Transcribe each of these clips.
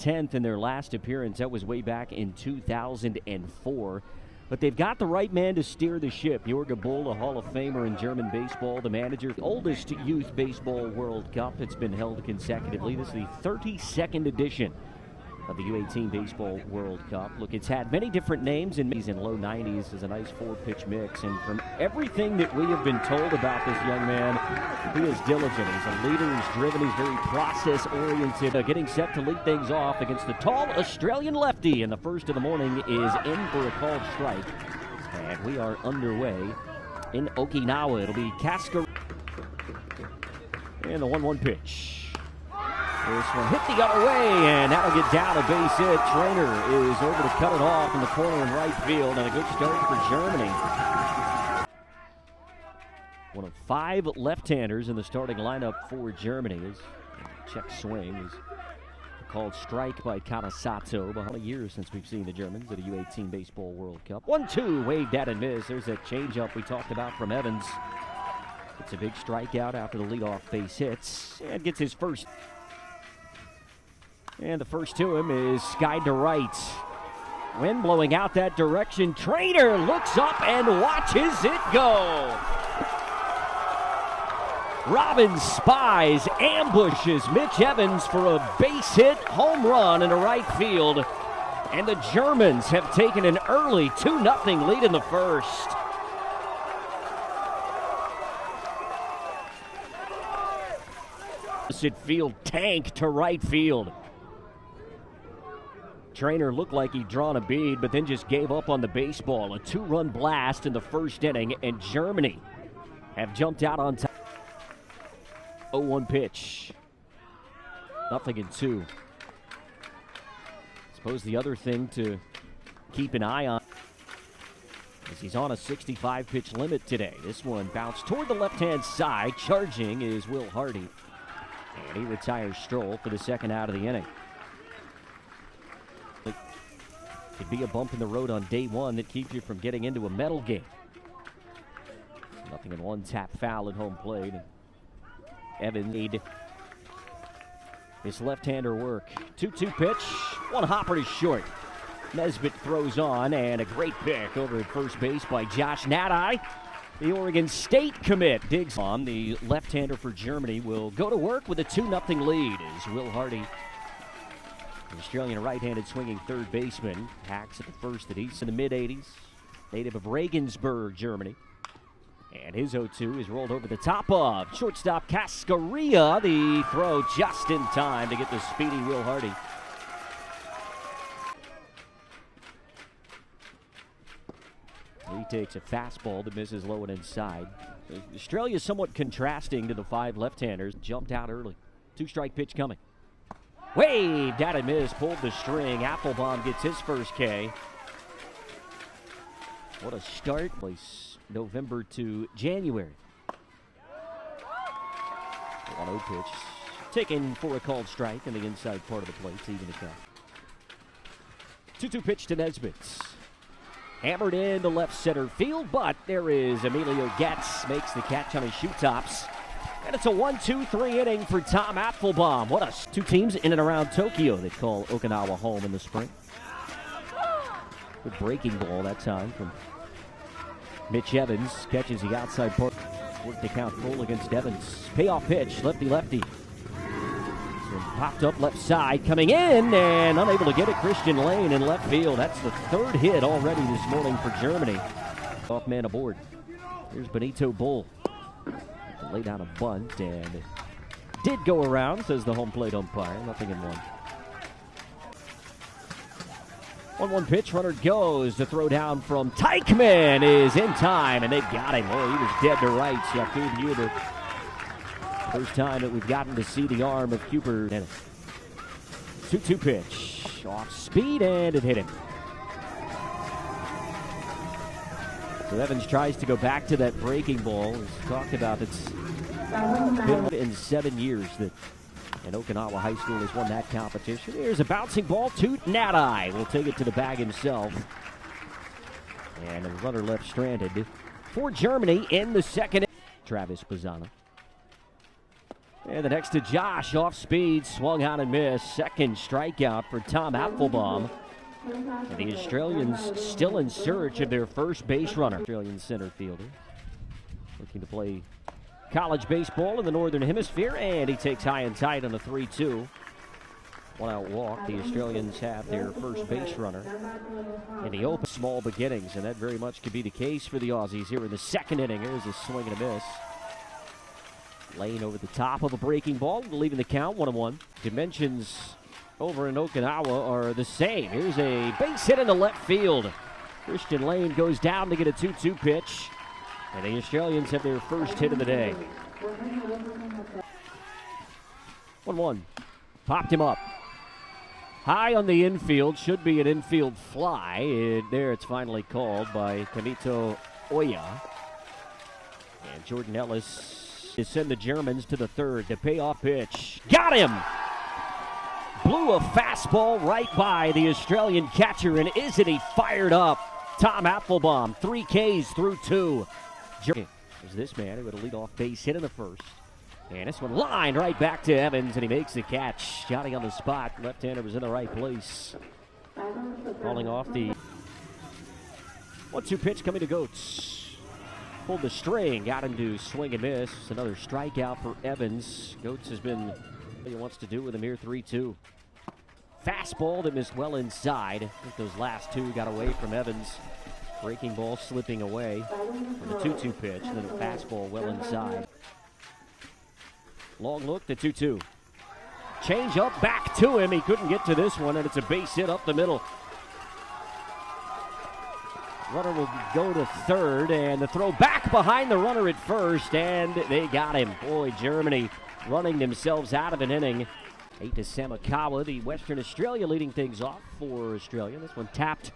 10th in their last appearance. That was way back in 2004. But they've got the right man to steer the ship. Jorge Bull, a Hall of Famer in German baseball, the manager. Oldest youth baseball World Cup. It's been held consecutively. This is the 32nd edition of the U18 Baseball World Cup. Look, it's had many different names, and he's in low 90s is a nice 4-pitch mix. And from everything that we have been told about this young man, he is diligent. He's a leader. He's driven. He's very process-oriented. Getting set to lead things off against the tall Australian lefty. And the first of the morning is in for a called strike. And we are underway in Okinawa. It'll be Casca. And the 1-1 pitch. This one hit the other way, and that'll get down a base hit. Trainer is over to cut it off in the corner in right field, and a good start for Germany. One of 5 left-handers in the starting lineup for Germany. His check swing is called strike by Kanasato. About a year since we've seen the Germans at a U18 Baseball World Cup. 1-2, waved at and missed. There's that changeup we talked about from Evans. It's a big strikeout after the leadoff base hits, and gets his first. And the first to him is skied to right. Wind blowing out that direction. Trainer looks up and watches it go. Robbins spies, ambushes Mitch Evans for a base hit home run into right field. And the Germans have taken an early 2-0 lead in the first. Opposite field tank to right field. Trainer looked like he'd drawn a bead, but then just gave up on the baseball. A 2-run blast in the first inning, and Germany have jumped out on top. 0-1 pitch. 0-2. I suppose the other thing to keep an eye on is he's on a 65-pitch limit today. This one bounced toward the left-hand side. Charging is Will Hardy, and he retires Stroll for the second out of the inning. Could be a bump in the road on day one that keeps you from getting into a medal game. 0-1 tap foul at home plate. Evans made his left-hander work. 2-2 pitch, one hopper to short. Nesbitt throws on, and a great pick over at first base by Josh Nadai. The Oregon State commit digs on. The left-hander for Germany will go to work with a 2-0 lead as Will Hardy, Australian right-handed swinging third baseman, hacks at the first at East in the mid-80s. Native of Regensburg, Germany. And his 0-2 is rolled over the top of shortstop Cascarilla. The throw just in time to get the speedy Will Hardy. He takes a fastball that misses low and inside. Australia is somewhat contrasting to the 5 left-handers. Jumped out early. 2-strike pitch coming. Waved at and missed, pulled the string. Applebaum gets his first K. What a start. Place November to January. 1-0 pitch. Taken for a called strike in the inside part of the plate. It's even to count. 2-2 pitch to Nesbitt. Hammered into left center field, but there is Emilio Getz. Makes the catch on his shoe tops. And it's a 1-2-3 inning for Tom Applebaum. What a 2 teams in and around Tokyo that call Okinawa home in the spring. Good breaking ball that time from Mitch Evans. Catches the outside part. Worked the count full against Evans. Payoff pitch, lefty-lefty. So popped up left side, coming in and unable to get it. Christian Lane in left field. That's the 3rd hit already this morning for Germany. Off man aboard. Here's Benito Bull. Lay down a bunt, and it did go around, says the home plate umpire. 0-1. 1-1 pitch, runner goes. The throw down from Teichmann is in time, and they've got him. Oh, he was dead to rights. Jakub Hubert. First time that we've gotten to see the arm of Hubert. 2-2 pitch. Off speed, and it hit him. So Evans tries to go back to that breaking ball. He's talked about it's been in 7 years that an Okinawa high school has won that competition. Here's a bouncing ball to Nadai. Will take it to the bag himself. And a runner left stranded for Germany in the second. Travis Bazzana. And the next to Josh, off speed, swung out and missed. Second strikeout for Tom Applebaum. And the Australians still in search of their first base runner. Australian center fielder looking to play college baseball in the Northern Hemisphere, and he takes high and tight on a 3-2. One out walk. The Australians have their first base runner in the open. Small beginnings, and that very much could be the case for the Aussies here in the second inning. Here's a swing and a miss. Lane over the top of a breaking ball, leaving the count 1-1. Dimensions over in Okinawa are the same. Here's a base hit in the left field. Christian Lane goes down to get a 2-2 pitch, and the Australians have their first hit of the day. 1-1. Popped him up. High on the infield, should be an infield fly. There it's finally called by Kamito Oya. And Jordan Ellis to send the Germans to the third. The payoff pitch. Got him! Blew a fastball right by the Australian catcher, and isn't he fired up? Tom Applebaum, 3 Ks through 2. There's this man who had a leadoff base hit in the first. And this one lined right back to Evans, and he makes the catch. Johnny on the spot. Left-hander was in the right place. Falling off the 1-2 pitch coming to Goetz. Pulled the string, got him to swing and miss. Another strikeout for Evans. Goetz has been what he wants to do with a mere 3-2. Fastball that missed well inside. I think those last two got away from Evans. Breaking ball slipping away from the 2-2 pitch, and then a fastball well inside. Long look, the 2-2. Change up back to him. He couldn't get to this one, and it's a base hit up the middle. Runner will go to third, and the throw back behind the runner at first, and they got him. Boy, Germany running themselves out of an inning. 8 to Samakawa, the Western Australia leading things off for Australia. This one tapped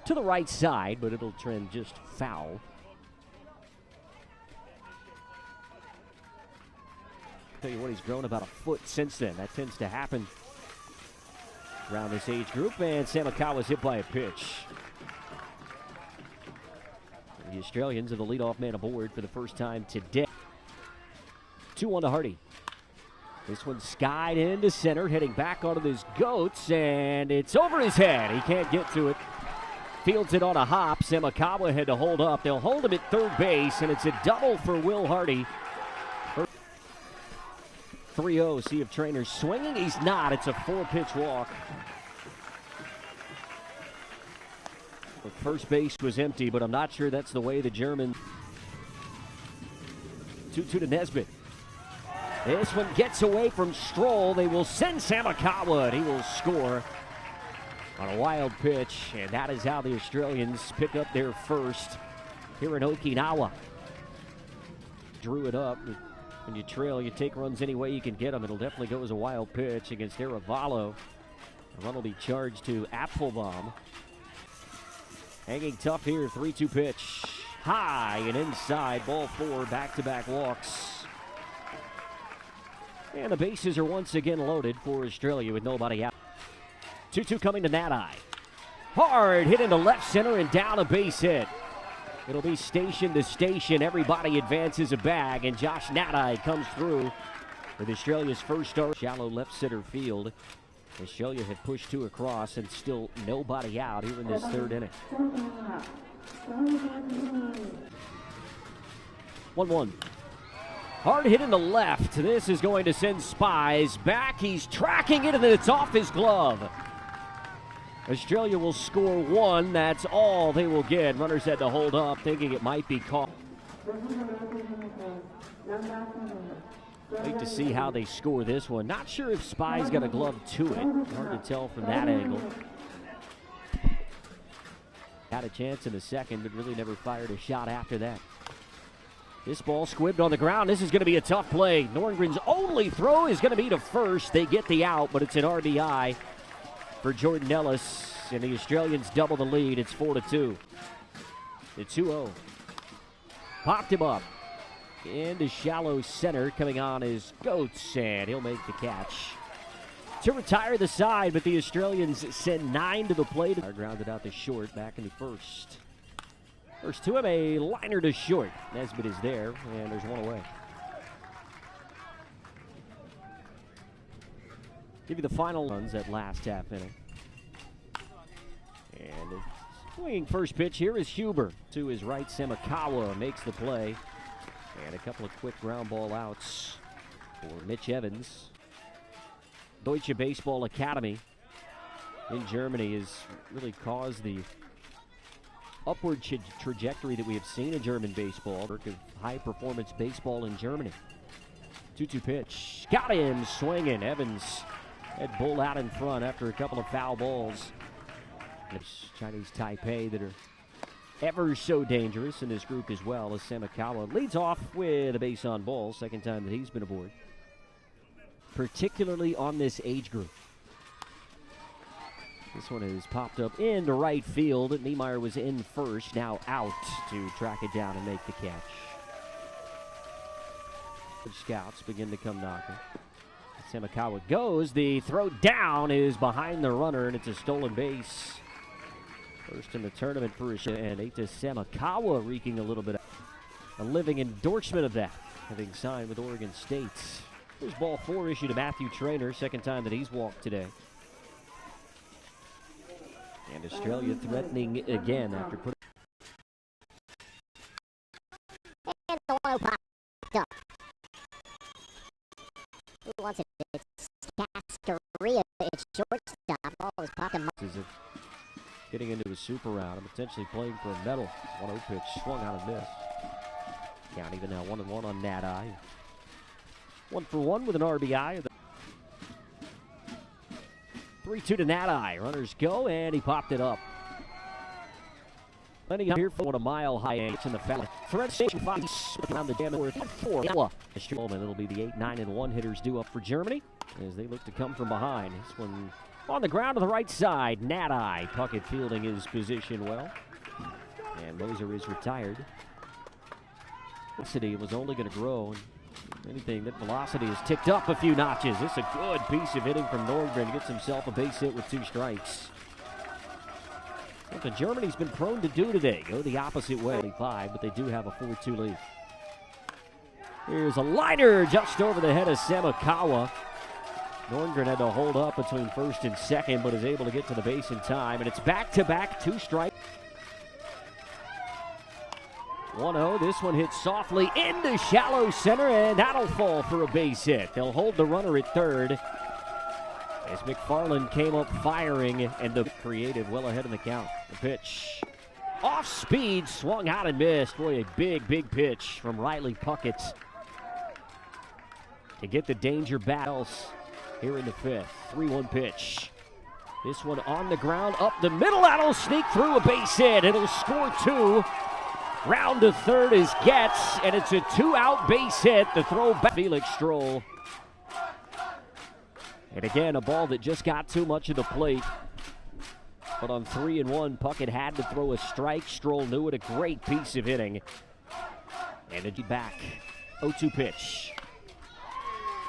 to the right side, but it'll trend just foul. Tell you what, he's grown about a foot since then. That tends to happen around this age group, and Samakawa's hit by a pitch. The Australians are the leadoff man aboard for the first time today. 2-1 to Hardy. This one skied into center, heading back onto this Goetz, and it's over his head. He can't get to it. Fields it on a hop. Samakawa had to hold up. They'll hold him at third base, and it's a double for Will Hardy. 3-0. See if Trainer's swinging. He's not. It's a 4-pitch walk. The first base was empty, but I'm not sure that's the way the Germans. 2-2 to Nesbitt. This one gets away from Stroll. They will send Samakawa, and he will score on a wild pitch, and that is how the Australians pick up their first here in Okinawa. Drew it up. When you trail, you take runs any way you can get them. It'll definitely go as a wild pitch against Aravalo. The run will be charged to Applebaum. Hanging tough here, 3-2 pitch. High and inside, ball 4, back-to-back walks. And the bases are once again loaded for Australia with nobody out. 2-2 coming to Nati. Hard hit into left center and down a base hit. It'll be station to station. Everybody advances a bag, and Josh Nati comes through with Australia's first start. Shallow left center field. Australia had pushed 2 across, and still nobody out here in this third inning. 1-1. Hard hit in the left. This is going to send Spies back. He's tracking it, and then it's off his glove. Australia will score 1. That's all they will get. Runners had to hold up, thinking it might be caught. Wait to see how they score this one. Not sure if Spies got a glove to it. Hard to tell from that angle. Had a chance in the second, but really never fired a shot after that. This ball squibbed on the ground. This is going to be a tough play. Norngren's only throw is going to be to first. They get the out, but it's an RBI for Jordan Ellis, and the Australians double the lead. It's 4-2. It's 2-0. Popped him up into shallow center. Coming on is Goetz, and he'll make the catch to retire the side, but the Australians send 9 to the plate. Grounded out to short back in the first. First to him, a liner to short. Nesbitt is there, and there's 1 away. Give you the final runs at last half inning. And swinging first pitch here is Huber to his right. Semikawa makes the play. And a couple of quick ground ball outs for Mitch Evans. Deutsche Baseball Academy in Germany has really caused the upward trajectory that we have seen in German baseball. Of high-performance baseball in Germany. 2-2 pitch. Got him swinging. Evans had Bull out in front after a couple of foul balls. It's Chinese Taipei that are ever so dangerous in this group as well, as Semikawa leads off with a base on ball. Second time that he's been aboard, particularly on this age group. This one has popped up into right field. Niemeyer was in first, now out to track it down and make the catch. The scouts begin to come knocking. Semikawa goes. The throw down is behind the runner, and it's a stolen base. First in the tournament for and Eita Semikawa wreaking a little bit of a living endorsement of that, having signed with Oregon State. Here's ball 4 issued to Matthew Traynor, second time that he's walked today. And Australia threatening again after putting. And the 1-0 popped up. Who wants it? It's Cascaria. It's shortstop. Ball is popped up. Getting into a super round and potentially playing for a medal. 1-0 pitch swung out and missed. Count even now 1-1 on Nat-Eye. 1-for-1 with an RBI. 3-2 to Nat-Eye. Runners go, and he popped it up. Plenty here for a mile high angle in the foul. Threat station 5 around the jam at 4. It'll be the 8, 9, and 1 hitters due up for Germany as they look to come from behind. This one on the ground to the right side. Nat-Eye. Puckett fielding his position well. And Moser is retired. Velocity was only going to grow. Anything, that velocity has ticked up a few notches. This is a good piece of hitting from Nordgren. Gets himself a base hit with 2 strikes. What Germany's been prone to do today. Go the opposite way. 5, but they do have a 4-2 lead. Here's a liner just over the head of Semikawa. Nordgren had to hold up between first and second, but is able to get to the base in time. And it's back-to-back 2 strikes. 1-0. This one hits softly into shallow center, and that'll fall for a base hit. They'll hold the runner at third as McFarland came up firing, and the creative well ahead in the count. The pitch off speed, swung out and missed. Boy, a big pitch from Riley Puckett to get the danger battles here in the 5th. 3-1 pitch. This one on the ground, up the middle. That'll sneak through a base hit. It'll score 2. Round to third is Getz, and it's a 2-out base hit. The throw back, Felix Stroll. And again, a ball that just got too much of the plate. But on 3-1, Puckett had to throw a strike. Stroll knew it, a great piece of hitting. And it's back. 0-2 pitch.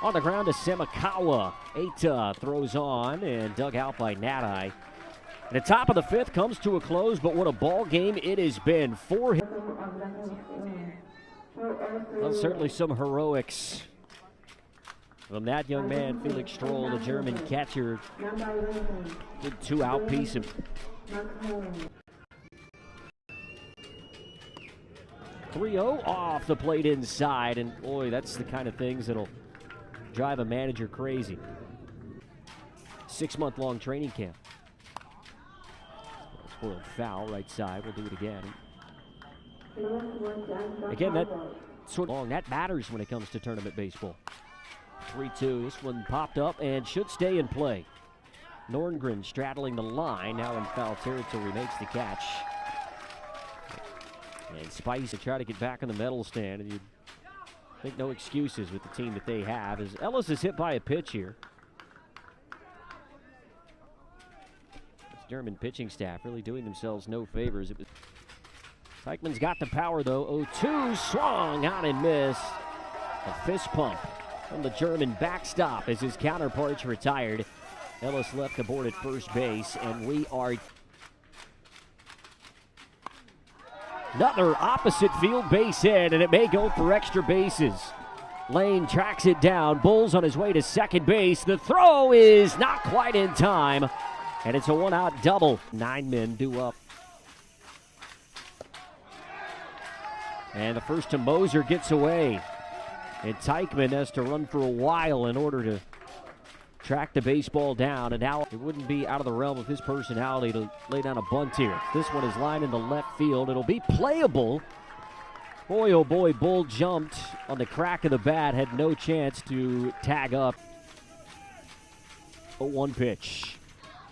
On the ground to Semikawa. Eita throws on and dug out by Nat-Eye. And the top of the 5th comes to a close, but what a ball game it has been. 4 hits. Well, certainly some heroics from that young man, Felix Stroll, the German catcher. Good 2-out piece. 3-0 off the plate inside, and boy, that's the kind of things that'll drive a manager crazy. 6-month-long training camp. Spoiled foul, right side. We'll do it again. Again, that sort of long. That matters when it comes to tournament baseball. 3-2. This one popped up and should stay in play. Nordgren straddling the line, now in foul territory, makes the catch. And Spice to try to get back on the medal stand, and you'd think no excuses with the team that they have, as Ellis is hit by a pitch here. German pitching staff really doing themselves no favors. Teichmann's got the power, though. 0-2, swung out and missed. A fist pump from the German backstop as his counterparts retired. Ellis left aboard at first base, and we are another opposite field base hit, and it may go for extra bases. Lane tracks it down. Bulls on his way to second base. The throw is not quite in time, and it's a one-out double. 9 men due up. And the first to Moser gets away. And Teichman has to run for a while in order to track the baseball down. And now it wouldn't be out of the realm of his personality to lay down a bunt here. This one is lined into left field. It'll be playable. Boy, oh boy, Bull jumped on the crack of the bat, had no chance to tag up. 0-1 pitch.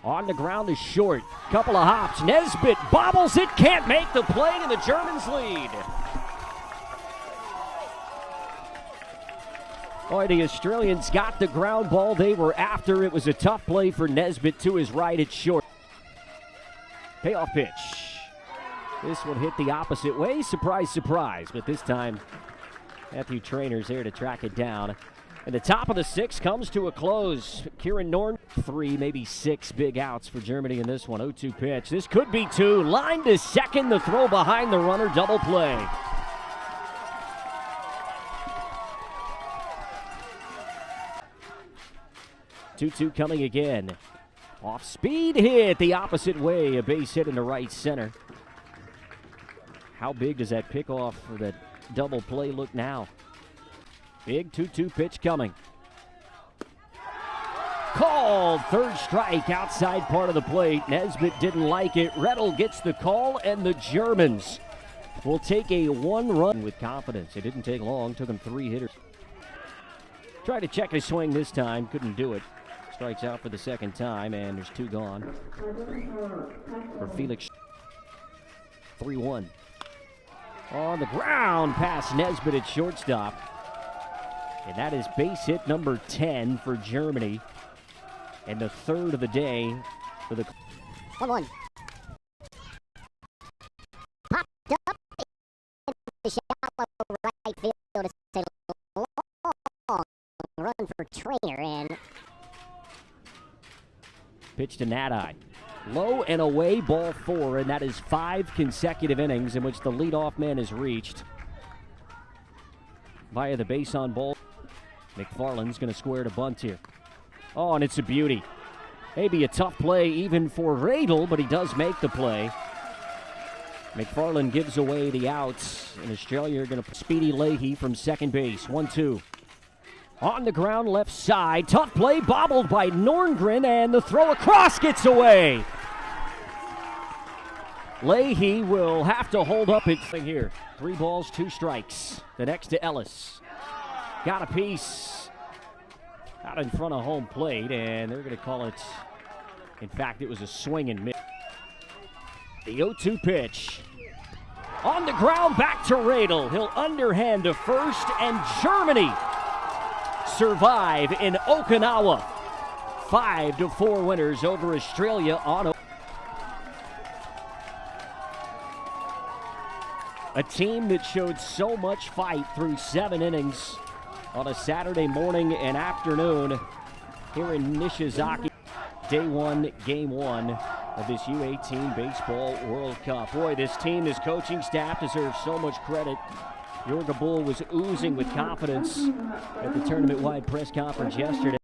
On the ground is short. Couple of hops. Nesbitt bobbles it, can't make the play, and the Germans lead. Boy, the Australians got the ground ball they were after. It was a tough play for Nesbitt to his right. It's short. Payoff pitch. This one hit the opposite way. Surprise, surprise. But this time, Matthew Trainer's there to track it down. And the top of the sixth comes to a close. Kieran Norn, 3, maybe 6 big outs for Germany in this one. 0-2 pitch. This could be 2. Line to second. The throw behind the runner. Double play. Two coming again. Off speed hit the opposite way. A base hit into right center. How big does that pickoff for that double play look now? Big 2-2 pitch coming. Called. Third strike outside part of the plate. Nesbitt didn't like it. Rettel gets the call, and the Germans will take a 1-run with confidence. It didn't take long. Took them 3 hitters. Tried to check his swing this time. Couldn't do it. Strikes out for the second time, and there's 2 gone for Felix. 3-1. On the ground, past Nesbitt at shortstop. And that is base hit number 10 for Germany. And the 3rd of the day for the... 1-1. Popped up in the shallow right field. It's a long run for Trainer, and... Pitch to Nadai. Low and away, ball 4, and that is 5 consecutive innings in which the leadoff man is reached via the base on ball. McFarland's going to square to bunt here. Oh, and it's a beauty. Maybe a tough play even for Radel, but he does make the play. McFarland gives away the outs, and Australia are going to Speedy Leahy from second base. 1-2. On the ground, left side. Tough play, bobbled by Norngren, and the throw across gets away. Leahy will have to hold up its thing here. 3 balls, 2 strikes. The next to Ellis. Got a piece out in front of home plate, and they're going to call it, in fact, it was a swing and miss. The 0-2 pitch. On the ground, back to Radel. He'll underhand to first, and Germany survive in Okinawa. 5-4 winners over Australia on a team that showed so much fight through 7 innings on a Saturday morning and afternoon here in Nishizaki. Day 1, game 1 of this U18 Baseball World Cup. Boy, this team, this coaching staff deserves so much credit. Jorge Bull was oozing with confidence at the tournament-wide press conference yesterday.